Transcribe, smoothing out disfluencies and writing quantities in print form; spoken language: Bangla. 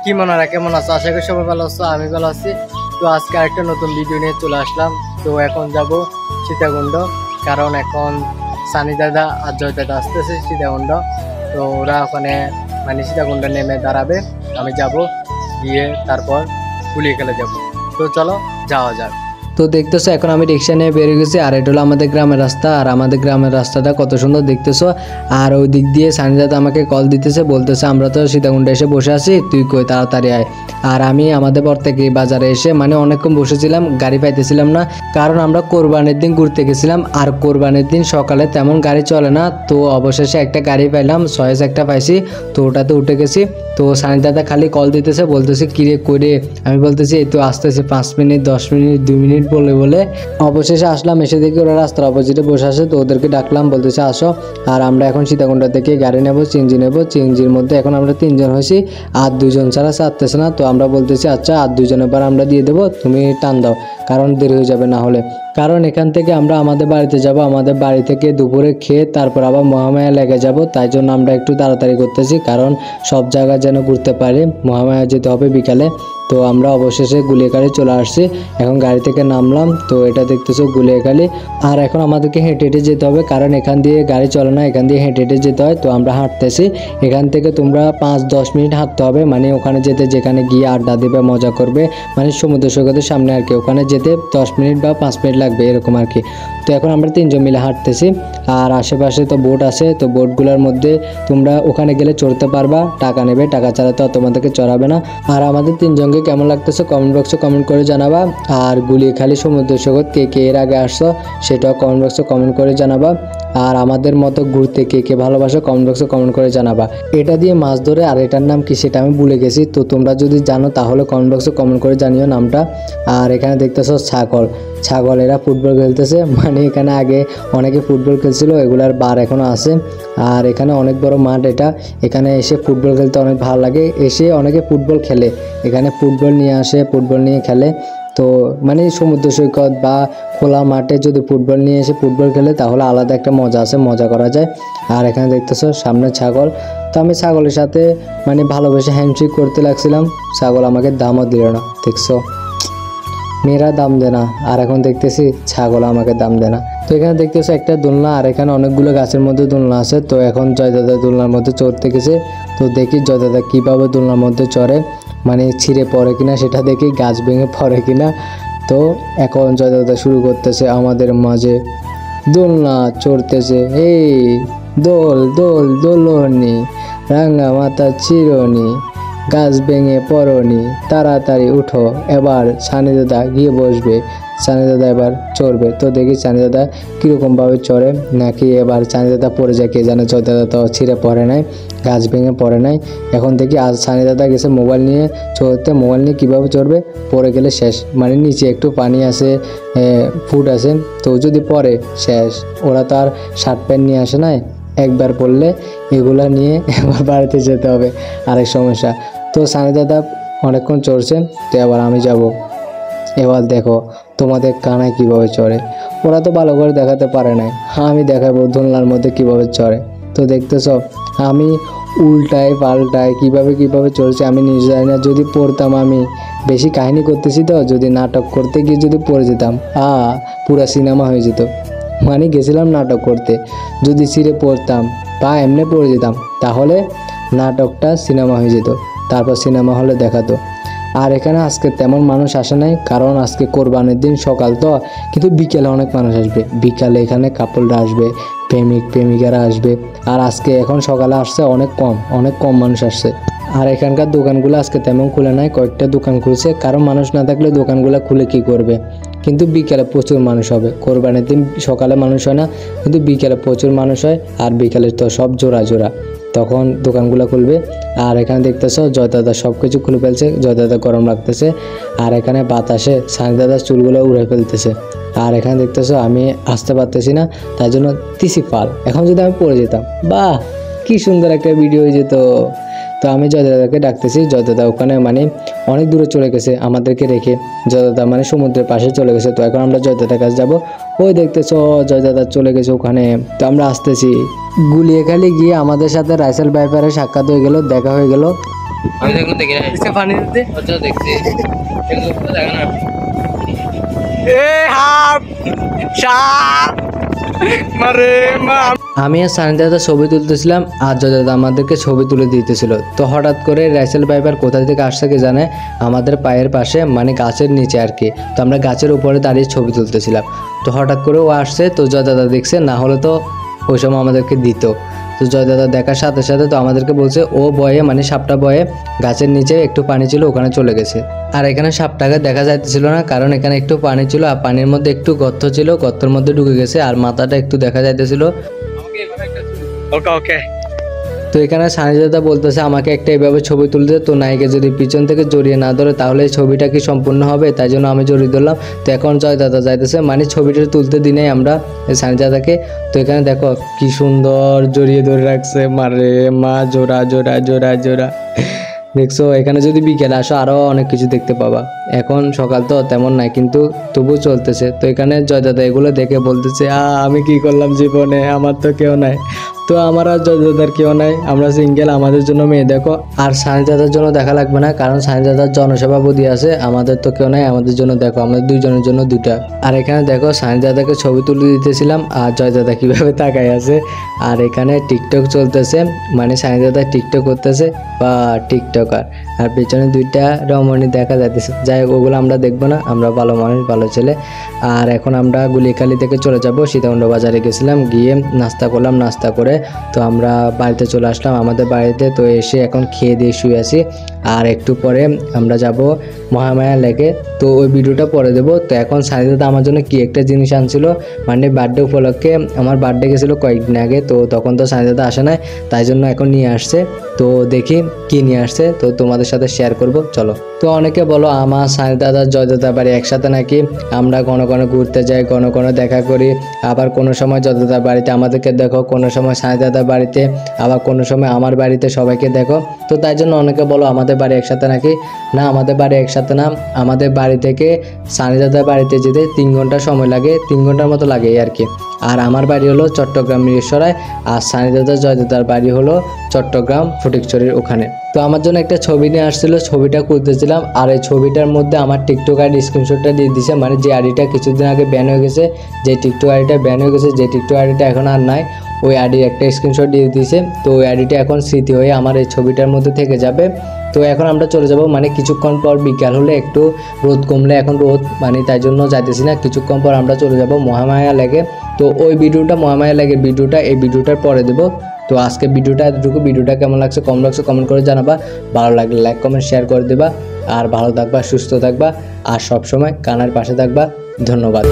কি মনারা কেমন আছো? আশা করি সবাই ভালো আছো, আমি ভালো আছি। তো আজকে আরেকটা নতুন ভিডিও নিয়ে চলে আসলাম। তো এখন যাব সীতাকুণ্ড, কারণ এখন সানি দাদা আর জয় দাদা আসতেছে সীতাকুণ্ড। তো ওরা ওখানে মানে সীতাকুণ্ড নেমে দাঁড়াবে, আমি যাব, গিয়ে তারপর গুলিয়ে খেলে যাব। তো চলো যাওয়া যাক। তো দেখতেছো এখন আমি রিক্সা নিয়ে বেরিয়ে গেছি, আর এটা হলো আমাদের গ্রামের রাস্তা। আর আমাদের গ্রামের রাস্তাটা কত সুন্দর দেখতেছো। আর ওই দিক দিয়ে সানি দাদা আমাকে কল দিতেছে, বলতেছে আমরা তো সীতাকুণ্ডে এসে বসে আছি, তুই কই, তাড়াতাড়ি আয়। আর আমি আমাদের পর থেকে বাজারে এসে মানে অনেকক্ষণ বসেছিলাম, গাড়ি পাইতেছিলাম না, কারণ আমরা কোরবানির দিন ঘুরতে গেছিলাম। আর কোরবানির দিন সকালে তেমন গাড়ি চলে না। তো অবশেষে একটা গাড়ি পাইলাম, সয়েজ একটা পাইছি, তো ওটাতে উঠে গেছি। তো সানি দাদা খালি কল দিতেছে, বলতেছে কিরে কইরে, আমি বলতেছি এই তো আসতেছে, 5 মিনিট 10 মিনিট 2 মিনিট বলে বলে অবশেষে আসলাম। এসে দেখি ওরা রাস্তার অপোজিটে বসে আছে, তো ওদেরকে ডাকলাম, বলতেছে আসো। আর আমরা এখন সীতাকুণ্ড থেকে গাড়ি নেব, চিংজি নেব। চিংজির মধ্যে এখন আমরা 3 জন হয়েছি, আর 2 জন ছাড়া চাচ্ছে না। তো আমরা বলতেছি আচ্ছা আর 2 জনের পর আমরা দিয়ে দেবো, তুমি টান দাও, কারণ দেরি হয়ে যাবে না হলে। কারণ এখান থেকে আমরা আমাদের বাড়িতে যাব, আমাদের বাড়ি থেকে দুপুরে খেয়ে তারপর আবার মহামায়া লেগে যাব। তাই জন্য আমরা একটু তাড়াতাড়ি করতেছি, কারণ সব জায়গায় যেন ঘুরতে পারি। মহামায়া যেতে হবে বিকালে। তো আমরা অবশেষে গুলিয়াখালী চলে আসছি, এখন গাড়ি থেকে নামলাম। তো এটা দেখতেছো গুলিয়াখালী। আর এখন আমাদেরকে হেঁটে হেঁটে যেতে হবে, কারণ এখান দিয়ে গাড়ি চলে না, এখান দিয়ে হেঁটে হেঁটে যেতে হয়। তো আমরা হাঁটতেছি, এখান থেকে তোমরা 5-10 মিনিট হাঁটতে হবে, মানে ওখানে যেতে, যেখানে গিয়ে আড্ডা দেবে, মজা করবে, মানে সমুদ্র সৈকতের সামনে আর কি। ওখানে যেতে 10 মিনিট বা 5 মিনিট লাগবে এরকম আর কি। তো এখন আমরা 3 জন মিলে হাঁটতেছি। আর আশেপাশে তো বোট আছে, তো বোটগুলোর মধ্যে তোমরা ওখানে গেলে চড়তে পারবা, টাকা নেবে, টাকা ছাড়া তো তোমাদেরকে চড়াবে না। আর আমাদের 3 জনকে কেমন লাগতেছে কমেন্ট বক্সে কমেন্ট করে জানাবা। আর গুলিয়াখালী সমুদ্র সৈকত কে কে এর আগে আসছো সেটাও কমেন্ট বক্সে কমেন্ট করে জানাবা। আর আমাদের মতো ঘুরতে কে কে ভালোবাসো কমেন্ট বক্সে কমেন্ট করে জানাবা। এটা দিয়ে মাছ ধরে, আর এটার নাম কি সেটা আমি ভুলে গেছি, তো তোমরা যদি জানো তাহলে কমেন্ট বক্সে কমেন্ট করে জানিও নামটা। আর এখানে দেখতেছো ছাগল এরা ফুটবল খেলতেছে, মানে এখানে আগে অনেকে ফুটবল খেলছিল, এগুলার বার এখনো আছে। আর এখানে অনেক বড় মাঠ, এখানে এসে ফুটবল খেলতে অনেক ভালো লাগে। এসে অনেকে ফুটবল খেলে, এখানে ফুটবল নিয়ে আসে, ফুটবল নিয়ে খেলে। তো মানে সমুদ্র সৈকত বা খোলা মাঠে যদি ফুটবল নিয়ে এসে ফুটবল খেলে তাহলে আলাদা একটা মজা আছে, মজা করা যায়। আর এখানে দেখতেছো সামনে ছাগল। তো আমি ছাগলের সাথে মানে ভালোবেসে হ্যান্ডশেক করতে লাগছিলাম, ছাগল আমাকে দামও দিল না। দেখছো, মেয়েরা দাম দেয় না, আর এখন দেখতেছি ছাগল আমাকে দাম দেয় না। তো এখানে দেখতেছো একটা দোলনা, আর এখানে অনেকগুলো গাছের মধ্যে দোলনা আছে। তো এখন জয় দাদা দোলনার মধ্যে চড়তে গেছে। তো দেখি জয় দাদা কীভাবে দোলনার মধ্যে চড়ে, মানে ছিঁড়ে পড়ে কিনা সেটা দেখি, গাছ ভেঙে পড়ে কিনা। তো এখন জয় দাদা শুরু করতেছে আমাদের মাঝে দোলনা চড়তেছে, এই দোল দোল দোলনি, রাঙা মাথা চিরনি, গাছ ভেঙে পড়নি, তাড়াতাড়ি উঠো, এবার সানি দাদা গিয়ে বসবে, সানি দাদা এবার চড়বে। তো দেখি সানি দাদা কীরকমভাবে চড়ে, নাকি এবার সানি দাদা পড়ে যায় কে জানে। জয় দাদা তো ছিঁড়ে পড়ে নাই, গাছ ভেঙে পড়ে নাই। এখন দেখি আজ সানি দাদা গেছে মোবাইল নিয়ে চড়তে, মোবাইল নিয়ে কীভাবে চড়বে, পড়ে গেলে শেষ, মানে নিচে একটু পানি আছে, ফুট আছে, তো যদি পড়ে শেষ। ওরা তো আর শার্ট প্যান্ট নিয়ে আসে নাই, একবার পড়লে এগুলা নিয়ে এবার বাড়িতে যেতে হবে, আরেক সমস্যা। তো সানি দাদা অনেকক্ষণ চড়ছে, তো এবার আমি যাব। এবার দেখো তোমাদের কানায় কীভাবে চড়ে, ওরা তো ভালো করে দেখাতে পারে নাই, আমি দেখাবো দোলনার মধ্যে কীভাবে চড়ে। তো দেখতেছ আমি উল্টায় পাল্টায় কীভাবে চড়ছে আমি নিজে জানি না। যদি পড়তাম, আমি বেশি কাহিনী করতেছি তো, যদি নাটক করতে গিয়ে যদি পড়ে যেতাম, পুরা সিনেমা হয়ে যেত। মানে গেছিলাম নাটক করতে, যদি ছিঁড়ে পড়তাম বা এমনি পড়ে যেতাম তাহলে নাটকটা সিনেমা হয়ে যেত, তারপর সিনেমা হলে দেখাতো। আর এখানে আজকে তেমন মানুষ আসে নাই, কারণ আজকে কোরবানির দিন সকাল তো, কিন্তু বিকেলে অনেক মানুষ আসবে। বিকালে এখানে কাপলরা আসবে, প্রেমিকারা আসবে। আর আজকে এখন সকালে আসছে অনেক কম মানুষ আসছে। আর এখানকার দোকানগুলো আজকে তেমন খুলে নাই, কয়েকটা দোকান খুলছে, কারণ মানুষ না থাকলে দোকানগুলো খুলে কি করবে। কিন্তু বিকেলে প্রচুর মানুষ হবে, কোরবানির দিন সকালে মানুষ হয় না, কিন্তু বিকেলে প্রচুর মানুষ হয়। আর বিকেলে তো সব জোড়া তখন দোকানগুলো খুলবে। আর এখানে দেখতেছো জয় দাদা সব কিছু খুলে ফেলছে, জয় দাদা গরম লাগতেছে। আর এখানে বাতাসে সানি দাদার চুলগুলো উড়ে ফেলতেছে। আর এখানে দেখতেছো আমি আসতে পারতেছি না, তাই জন্য তিসি ফাল। এখন যদি আমি পড়ে যেতাম, বাহ কি সুন্দর একটা ভিডিও হয়ে যেত। তো আমি জয় দাদাকে ডাকতেছি, জয় দাদা ওখানে মানে অনেক দূরে চলে গেছে আমাদেরকে রেখে, জয় দাদা মানে সমুদ্রের পাশে চলে গেছে। তো এখন আমরা জয় দাদার কাছে যাবো, ওই দেখতেছো জয় দাদা চলে গেছে ওখানে। তো আমরা আসতেছি, গুলিয়াখালী গিয়ে আমাদের সাথে রাইসেল ভাইপারের সাক্ষাৎ হয়ে গেল, দেখা হয়ে গেল। আমি দেখুন দেখি না इसके पानी दे আচ্ছা দেখছি এগুলো তো দেখেন না ए हाफ शाप मारे मा আমি আর সানি দাদা ছবি তুলতেছিলাম আর জয় দাদা আমাদেরকে ছবি তুলে দিতেছিল। তো হঠাৎ করে রাইসেল ভাইপার কোথা থেকে আসছে কি জানে, আমাদের পায়ের পাশে মানে গাছের নিচে আর কি। তো আমরা গাছের উপরে দাঁড়িয়ে ছবি তুলতেছিলাম। তো হঠাৎ করে ও আসছে, তো জয় দাদা দেখছে, না হলে তো ওই সময় আমাদেরকে দিত। তো জয় দাদা দেখার সাথে সাথে তো আমাদেরকে বলছে ও বয়ে মানে সাপটা বয়ে গাছের নিচে একটু পানি ছিল ওখানে চলে গেছে। আর এখানে সাপটাকে দেখা যাইতেছিল না, কারণ এখানে একটু পানি ছিল আর পানির মধ্যে একটু গর্ত ছিল, গর্তের মধ্যে ঢুকে গেছে আর মাথাটা একটু দেখা যাইতেছিল। ओके ओके তো এখানে সানি দাদা বলতেছে আমাকে একটা এইভাবে ছবি তুলতে, তো নায়িকা যদি পিছন থেকে জড়িয়ে না ধরে তাহলে এই ছবিটা কি সম্পূর্ণ হবে, তাই জন্য আমি জড়িয়ে ধরলাম। তো এখন জয় দাদা যাইতেছে মানে ছবিটা তুলতে দিনেই আমরা সানি দাদাকে। তো এখানে দেখো কি সুন্দর জড়িয়ে ধরে রাখছে, মারে মা জোড়া জোড়া জোড়া জোড়া। দেখছো এখানে যদি বিকেলে আসো আরও অনেক কিছু দেখতে পাবা। এখন সকাল তো তেমন নাই কিন্তু তবু চলতেছে। তো এখানে জয় দাদা এগুলো দেখে বলতেছে আমি কি করলাম জীবনে, আমার তো কেউ নাই। তো আমার আর জয় দাদার কেউ নাই, আমরা সিঙ্গেল, আমাদের জন্য মেয়ে দেখো। আর সানি দাদার জন্য দেখা লাগবে না, কারণ সানি দাদার জনসভাপতি আছে, আমাদের তো কেউ নাই, আমাদের জন্য দেখো, আমাদের দুইজনের জন্য দুইটা। আর এখানে দেখো সানি দাদাকে ছবি তুলে দিতেছিলাম আর জয় দাদা কীভাবে তাকায় আছে। আর এখানে টিকটক চলতেছে, মানে সানি দাদা টিকটক করতেছে বা টিকটকার। আর পেছনে দুইটা রমণী দেখা যাইতেছে। যাই হোক ওগুলো আমরা দেখবো না, আমরা ভালো মানুষ ভালো ছেলে। আর এখন আমরা গুলিখালি থেকে চলে যাব, সীতাকুণ্ড বাজারে গেছিলাম, গিয়ে নাস্তা করলাম, নাস্তা করে তো আমরা বাড়িতে চলে আসলাম আমাদের বাড়িতে। তো এসে এখন খেয়ে দিয়ে শুয়ে আছি। আর একটু পরে আমরা যাব মহামায়া লেকে, তো ওই ভিডিওটা পরে দেবো। তো এখন সানি দাদা আমার জন্য কি একটা জিনিস আনছিল, মানে বার্থডে উপলক্ষে। আমার বার্থডে গেছিলো কয়েকদিন আগে, তো তখন তো সানি দাদা আসে নাই, তাই জন্য এখন নিয়ে আসছে। তো দেখি কি নিয়ে আসছে, তো তোমাদের সাথে শেয়ার করব, চলো। তো অনেকে বলো আমার সানি দাদা জয় দাদা বাড়ি একসাথে নাকি, আমরা ঘন ঘন ঘুরতে যাই, ঘন ঘন দেখা করি, আবার কোনো সময় জয় দাদার বাড়িতে আমাদেরকে দেখো, কোনো সময় সানি দাদার বাড়িতে, আবার কোনো সময় আমার বাড়িতে সবাইকে দেখো। তো তাই জন্য অনেকে বলো আমাদের বাড়ি একসাথে নাকি। না, আমাদের বাড়ি একসাথে না, আমাদের বাড়ি থেকে সানি দাদার বাড়িতে যেতে 3 ঘন্টা সময় লাগে, 3 ঘন্টার মতো লাগে এই আর কি। আর আমার বাড়ি হলো চট্টগ্রাম মিরসরাই, আর সানি দাদা জয় দাদার বাড়ি হলো চট্টগ্রাম ফটিকছড়ির ওখানে। তো আমার জন্য একটা ছবি নিয়ে আসছিল, ছবিটা করতেছিলাম। আর এই ছবিটার মধ্যে আমার টিকটক আইডি স্ক্রিনশটটা দিয়ে দিছে, মানে যে আইডিটা কিছুদিন আগে ব্যান হয়ে গেছে, যে টিকটক আইডিটা ব্যান হয়ে গেছে, যে টিকটক আইডিটা এখন আর নাই, ওই আইডির একটা স্ক্রিনশট দিয়ে দিয়েছে। তো ওই আইডিটা এখন স্মৃতি হয়ে আমার এই ছবিটার মধ্যে থেকে যাবে। তো এখন আমরা চলে যাব, মানে কিছুক্ষণ পর বিকাল হলে একটু রোদ কমলে, এখন রোদ মানে তাই জন্য যাইতেছি না, কিছুক্ষণ পর আমরা চলে যাব মহামায়া লেকে। তো ওই ভিডিওটা মহামায়া লেকের ভিডিওটা এই ভিডিওটার পরে দেবো। তো আজকে ভিডিওটা এতটুকু, ভিডিওটা কেমন লাগছে কমেন্ট করে জানাবা, ভালো লাগলে লাইক কমেন্ট শেয়ার করে দেবা। আর ভালো থাকবা, সুস্থ থাকবা, আর সবসময় কানার পাশে থাকবা। ধন্যবাদ।